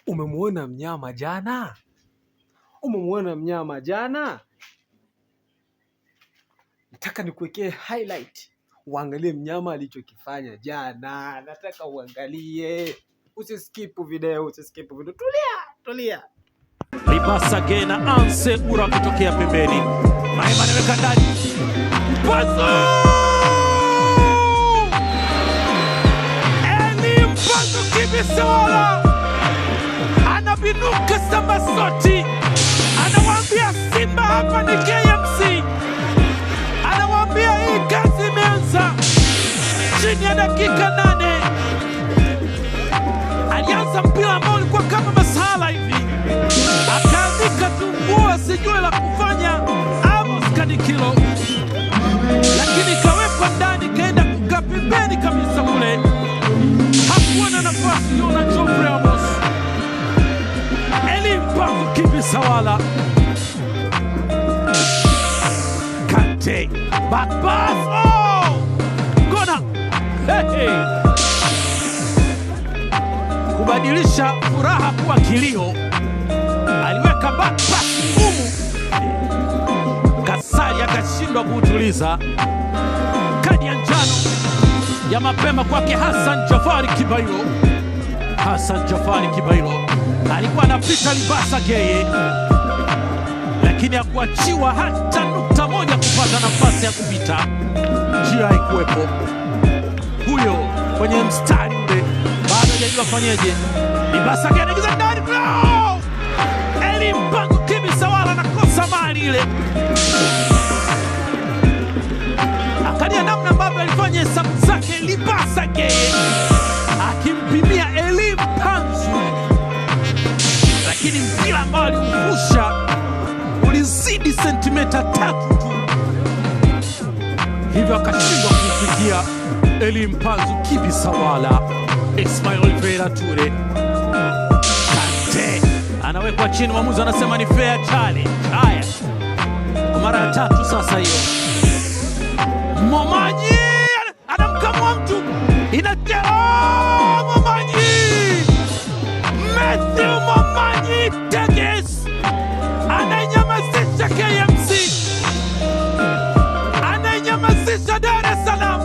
Umemuona mnyama jana? Umemuona mnyama jana? Nataka nikuwekee highlight. Uangalie mnyama alichokifanya jana. Nataka uangalie. Usiskip video. Tulia. Libasa Geye na Anse Ura kutokea pembeni. Maema anaweka ndani. Paso! Elie Mpanzu Kibisawala anabinuka Sambasoti, anawaambia Simba hapa ni KMC, anawaambia hii kazi imeanza. Chini ya dakika 8 alianza mpira ambao ulikuwa kama masala hivi, akaandika tungua sijue la kufanya Amos Kadikilo, lakini kawekwa ndani, kaenda kukaa pembeni kabisa kule, hakuwa na nafasi na Geoffrey Amos. Elie Mpanzu Kibisawala, Kante, back pass, oh! Gona! Hey! Kubadilisha furaha kuwa kilio, aliweka back pass ngumu, Kasari akashindwa kuutuliza. Kadi ya njano ya mapema kwake Hassan Jafari Kibailo. Hassan Jafari Kibailo alikuwa anapita Libasa Geye, lakini hakuachiwa hata nukta moja kupata nafasi ya kupita. Njia haikuwepo. Huyo kwenye mstari ule bado hajajua fanyeje. Libasa Geye anaingiza ndani. No! Elie Mpanzu Kibisawala anakosa mali ile. Angalia namna ambavyo alifanya hesabu zake Libasa Geye, akimpimia Elie Mpanzu, lakini mpira ambao alimvusha ulizidi sentimeta 3 tu, hivyo akashindwa kufikia Elie Mpanzu Kibisawala. Ismail Oliveira Ture, Kante anawekwa chini, mwamuzi anasema ni fair challenge. Haya, kwa mara ya 3 sasa hiyo. Momanyi anamkamua mtu, Momanyi, Matthew Momanyi Teges anainyamazisha KMC, anainyamazisha Dar es Salaam.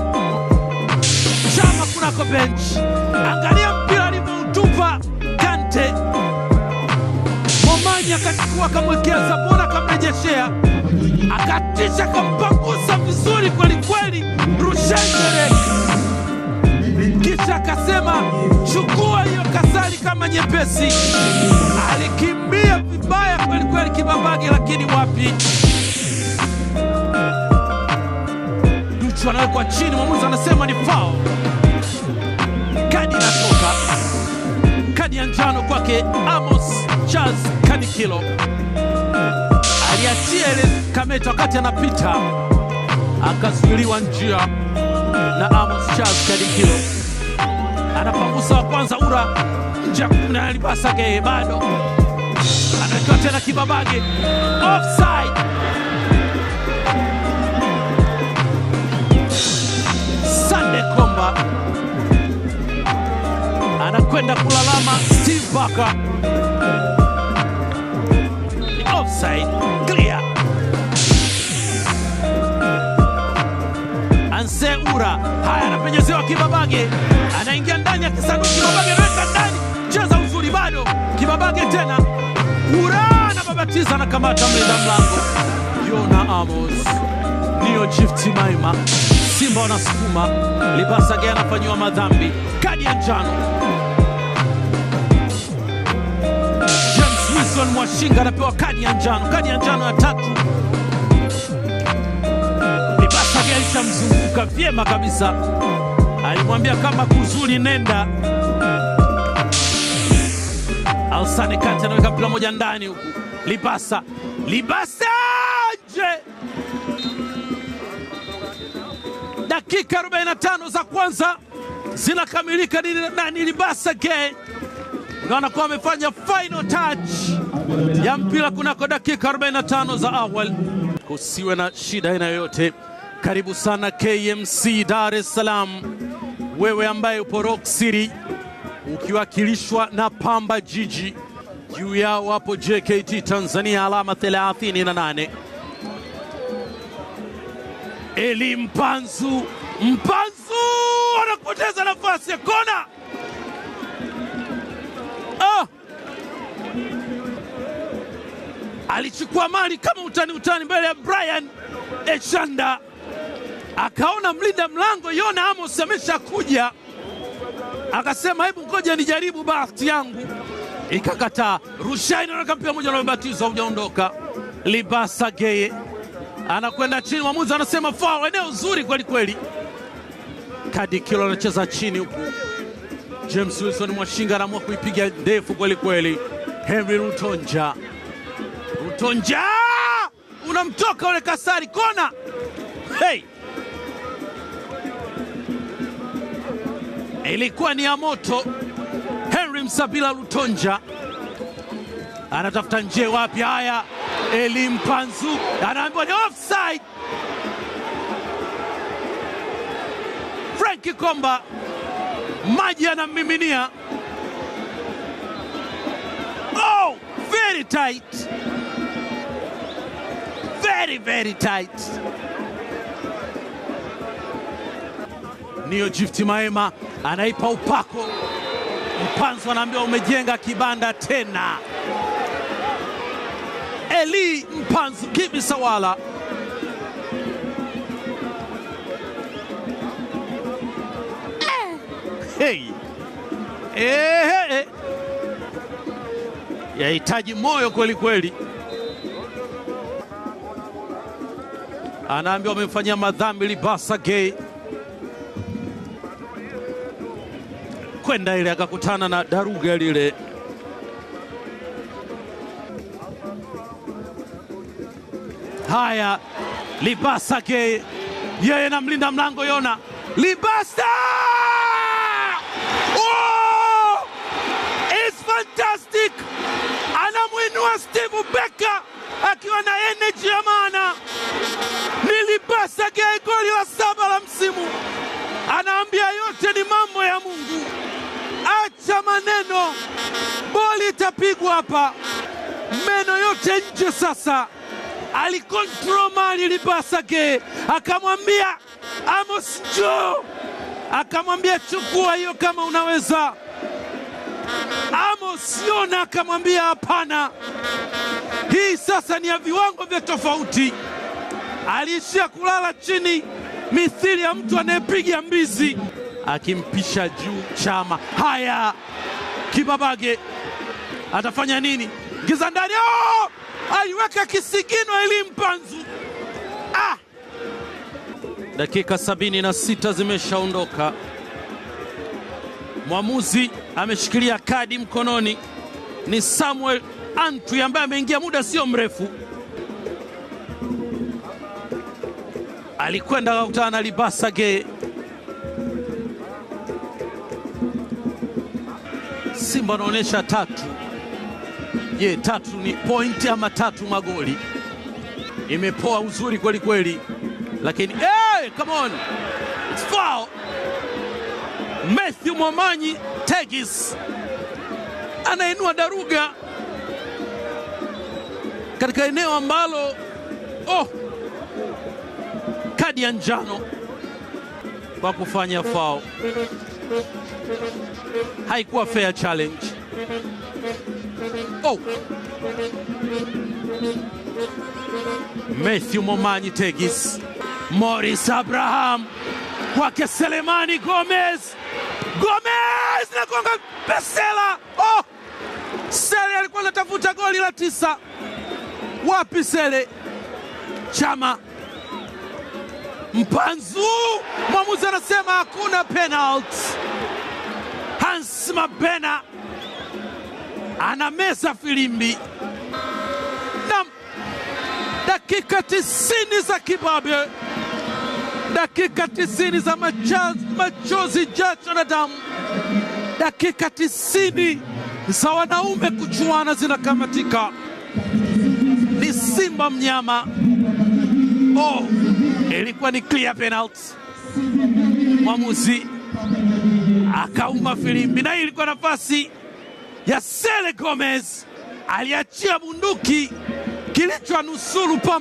Chama kunako bench, angalia mpira alivyoutupa Kante. Momanyi akachukua, akamwekea Zabona, akamrejeshea, akatisha, akampangusa vizuri kwelikweli Rushenderek, kisha akasema chukua hiyo Kasari kama nyepesi. Alikimbia vibaya kwelikweli Kibabage, lakini wapi. Duchu anawekwa chini, mwamuzi anasema ni foul. Kadi inatoka, kadi ya njano kwake Amos Charles Kadikilo. Aliachia ile kameta wakati anapita, akazuiliwa njia na Amos Charles Kadikilo. Anapangusa wa kwanza Ura nje na Libasa Geye, bado anaitoa tena Kibabage, offside. Sande Komba anakwenda kulalama Steve Barker, offside, clear. Anse Ura, haya, anapenyezewa Kibabage, anaingia ndani ya kisanduku, Kibabage anaweka ndani, cheza uzuri, bado Kibabage tena, Ura anababatiza, anakamata mlinda mlango Yona Amos. Niyo Jifti Maima, Simba wanasukuma, Libasa Geye anafanyiwa madhambi, kadi ya njano. James Wilson Mwashinga anapewa kadi ya njano, kadi ya njano ya 3. Libasa Geye alishamzunguka vyema kabisa, alimwambia kama kuzuri nenda. Alsane Kante anaweka mpira moja ndani huku, Libasa nje. Dakika 45 za kwanza zinakamilika, ni Libasa Geye anakuwa amefanya final touch ya mpira kunako dakika 45 za awali. Kusiwe na shida aina yoyote. Karibu sana KMC Dar es Salaam, wewe ambaye upo Rock City, ukiwakilishwa na Pamba Jiji. Juu yao wapo JKT Tanzania, alama 38. Eli Mpanzu anapoteza nafasi ya kona. Alichukua mali kama utani mbele ya Brian Echanda, akaona mlinda mlango Yona Amos amesha kuja, akasema hebu ngoja nijaribu bahati yangu, ikakataa. Rushaini anakampiga moja na mbatizo, hujaondoka. Libasa Geye anakwenda chini, mwamuzi anasema foul. Eneo zuri kweli kweli. Kadi Kilo anacheza chini huku. James Wilson Mwashinga anaamua kuipiga ndefu kweli kweli. Henry Rutonja unamtoka ule Kasari, kona. Hey! Ilikuwa ni ya moto. Henry Msabila Rutonja anatafuta nje wapi? Haya, Eli Mpanzu anaambiwa ni offside. Frankie Komba maji anamiminia. Oh, very tight. Very tight. Nio Gift Maema anaipa upako. Mpanzu anaambiwa umejenga kibanda tena. Eli Mpanzu Kibisawala yahitaji moyo kweli kweli. Anaambiwa wamemfanyia madhambi Libasa Gay. Kwenda ile akakutana na daruga lile. Haya, Libasa Gay yeye na mlinda mlango Yona. Libasa! Oh! It's fantastic! Anamuinua Steve Becker akiwa na energy ya maana. Ni Libasa Gay, goli la 7 la msimu. Anaambia yote ni mambo ya Mungu. Acha maneno, boli itapigwa hapa. Meno yote nje sasa. Alikontrol mali Libasa Gay, akamwambia Amos njoo, akamwambia chukua hiyo kama unaweza. Amos Yona akamwambia hapana, hii sasa ni ya viwango vya tofauti. Aliishia kulala chini mithili ya mtu anayepiga mbizi, akimpisha juu Chama. Haya, Kibabage atafanya nini? Giza ndani, aiweka kisigino Eli Mpanzu. Dakika 76 zimeshaondoka. Mwamuzi ameshikilia kadi mkononi. Ni Samuel Antwi ambaye ameingia muda sio mrefu. Alikwenda kukutana na Libasa Gay. Simba anaonyesha 3. Je, 3 ni point ama 3 magoli? Imepoa uzuri kweli kweli. Lakini come on. It's foul. Matthew Momanyi Tegis anainua daruga katika eneo ambalo kadi ya njano kwa kufanya foul. Haikuwa fair challenge. Matthew Momanyi Tegis. Morris Abraham kwake Selemani Gomez na gonga Pesela. Sele alikuwa anatafuta goli la 9. Wapi Sele? Chama. Mpanzu, mwamuzi anasema hakuna penalty. Hans Mabena anameza filimbi. Na dakika 90 za kibabe, dakika 90 za machozi, jasho na damu, dakika 90 za wanaume kuchuana zinakamatika. Ni Simba mnyama. Ilikuwa ni clear penalty. Mwamuzi akauma filimbi, na hii ilikuwa nafasi ya Sele Gomez, aliachia bunduki, kilichonusuru Pamba